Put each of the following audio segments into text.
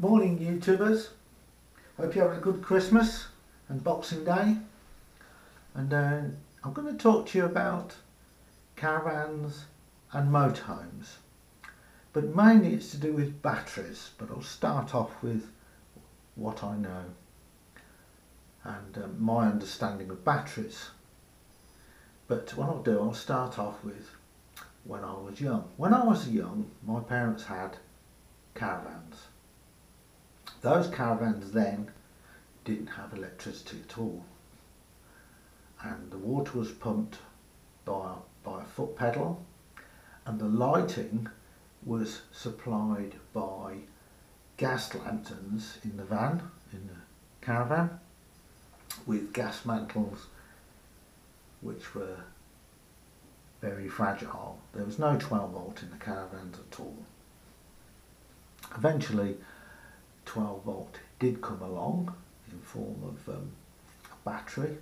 Morning YouTubers, hope you're having a good Christmas and Boxing Day, and I'm going to talk to you about caravans and motorhomes, but mainly it's to do with batteries, but I'll start off with what I know and my understanding of batteries. But what I'll do, I'll start off with when I was young. When I was young, my parents had caravans. Those caravans then didn't have electricity at all, and the water was pumped by a foot pedal, and the lighting was supplied by gas lanterns in the van, in the caravan, with gas mantles which were very fragile. There was no 12 volt in the caravans at all. Eventually 12 volt did come along in form of a battery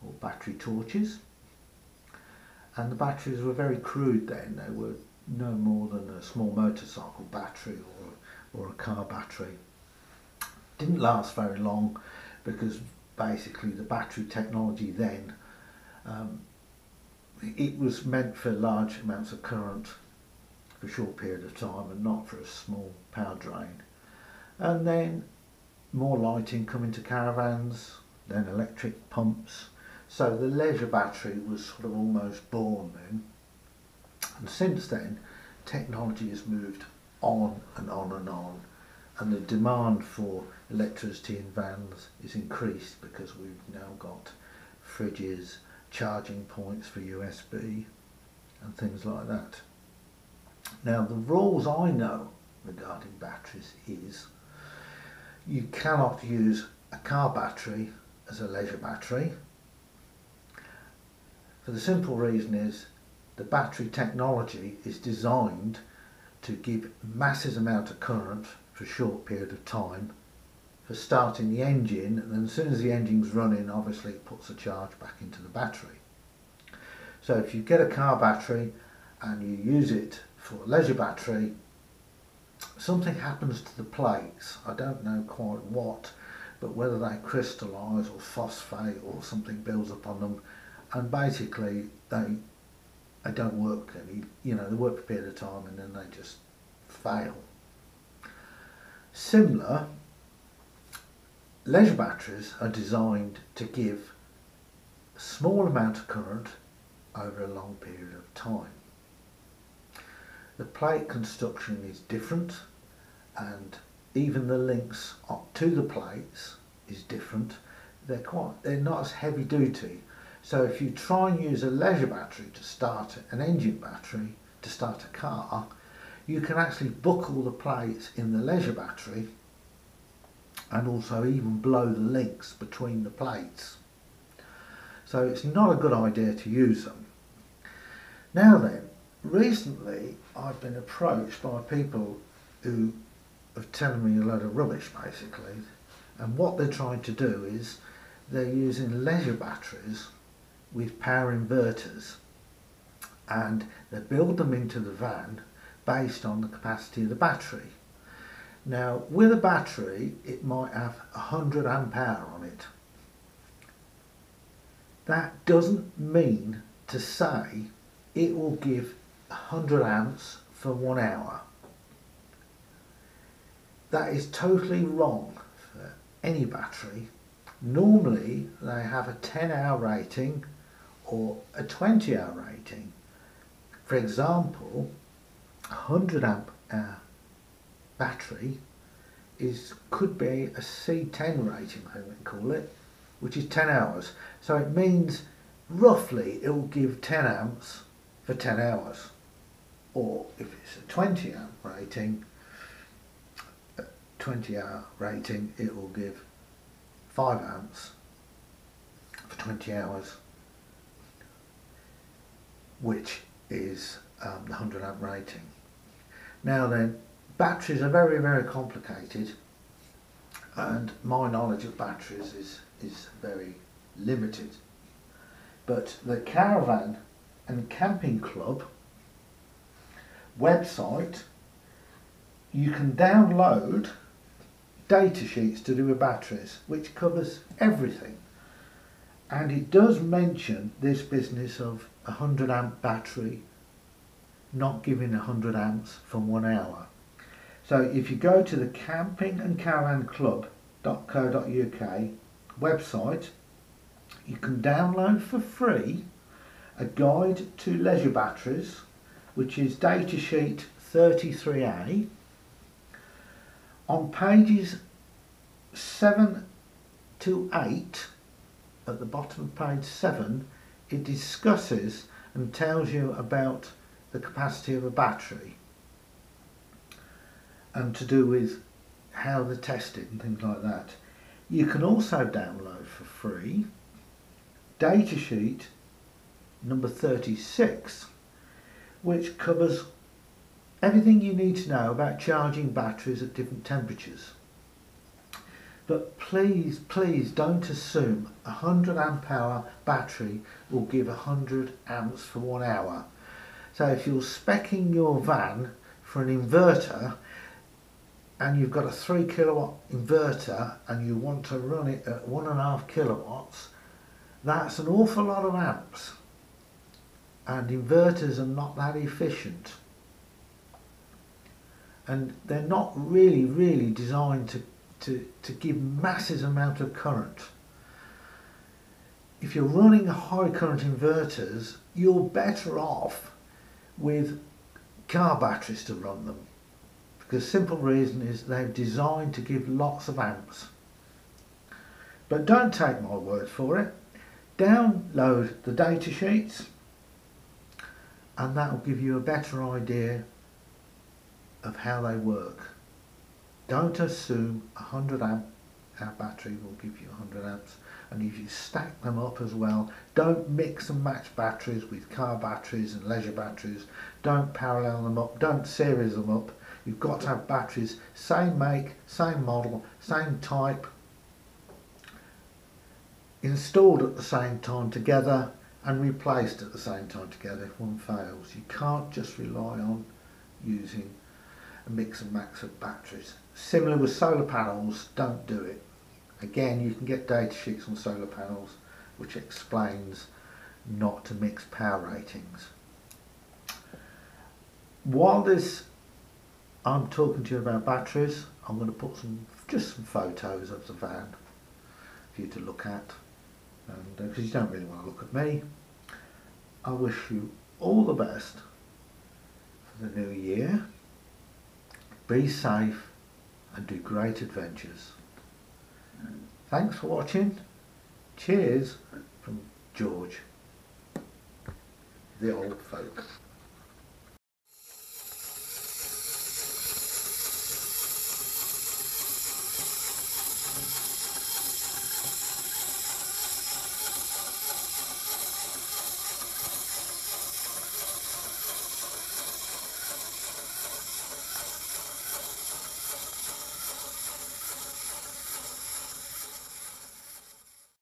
or battery torches, and the batteries were very crude then. They were no more than a small motorcycle battery or a car battery. Didn't last very long because basically the battery technology then it was meant for large amounts of current for a short period of time and not for a small power drain. And then more lighting coming to caravans, then electric pumps. So the leisure battery was sort of almost born then. And since then, technology has moved on and on and on. And the demand for electricity in vans is increased because we've now got fridges, charging points for USB and things like that. Now the rules I know regarding batteries is you cannot use a car battery as a leisure battery, for the simple reason is the battery technology is designed to give massive amount of current for a short period of time for starting the engine, and then as soon as the engine's running, obviously it puts a charge back into the battery. So if you get a car battery and you use it for a leisure battery, something happens to the plates. I don't know quite what, but whether they crystallise or phosphate or something builds up on them, and basically they don't work any, they work for a period of time and then they just fail. Similar, leisure batteries are designed to give a small amount of current over a long period of time. The plate construction is different, and even the links up to the plates is different. They're not as heavy duty. So if you try and use a leisure battery to start an engine battery to start a car, you can actually buckle the plates in the leisure battery and also even blow the links between the plates. So it's not a good idea to use them. Now then, recently I've been approached by people who are telling me a load of rubbish basically, and what they're trying to do is they're using leisure batteries with power inverters, and they build them into the van based on the capacity of the battery. Now with a battery it might have 100 amp hour on it. That doesn't mean to say it will give 100 amps for 1 hour. That is totally wrong for any battery. Normally they have a 10-hour rating or a 20-hour rating. For example, a 100 amp hour battery could be a C10 rating, I think we call it, which is 10 hours. So it means roughly it will give 10 amps for 10 hours. Or if it's a 20 amp rating, 20-hour rating, it will give 5 amps for 20 hours, which is the 100 amp rating. Now then, batteries are very, very complicated, and my knowledge of batteries is very limited. But the Caravan and Camping Club website, you can download data sheets to do with batteries, which covers everything. And it does mention this business of a 100 amp battery not giving 100 amps for 1 hour. So if you go to the campingandcaravan.club.co.uk website, you can download for free a guide to leisure batteries, which is datasheet 33A. On pages 7 to 8, at the bottom of page 7, it discusses and tells you about the capacity of a battery and to do with how they're tested and things like that. You can also download for free datasheet number 36, which covers everything you need to know about charging batteries at different temperatures. But please, please don't assume a 100 amp hour battery will give 100 amps for 1 hour. So if you're speccing your van for an inverter and you've got a 3 kilowatt inverter and you want to run it at 1.5 kilowatts, that's an awful lot of amps. And inverters are not that efficient. And they're not really designed to give massive amount of current. If you're running high current inverters, you're better off with car batteries to run them, because the simple reason is they're designed to give lots of amps. But don't take my word for it. Download the data sheets and that will give you a better idea of how they work. Don't assume a 100 amp battery will give you 100 amps, and if you stack them up as well, don't mix and match batteries with car batteries and leisure batteries. Don't parallel them up, don't series them up. You've got to have batteries same make, same model, same type, installed at the same time together and replaced at the same time together if one fails. You can't just rely on using a mix and match of batteries. Similar with solar panels, don't do it. Again, you can get data sheets on solar panels which explains not to mix power ratings. While I'm talking to you about batteries, I'm going to put just some photos of the van for you to look at, and because you don't really want to look at me. I wish you all the best for the new year. Be safe and do great adventures. Thanks for watching. Cheers from George, the old folk.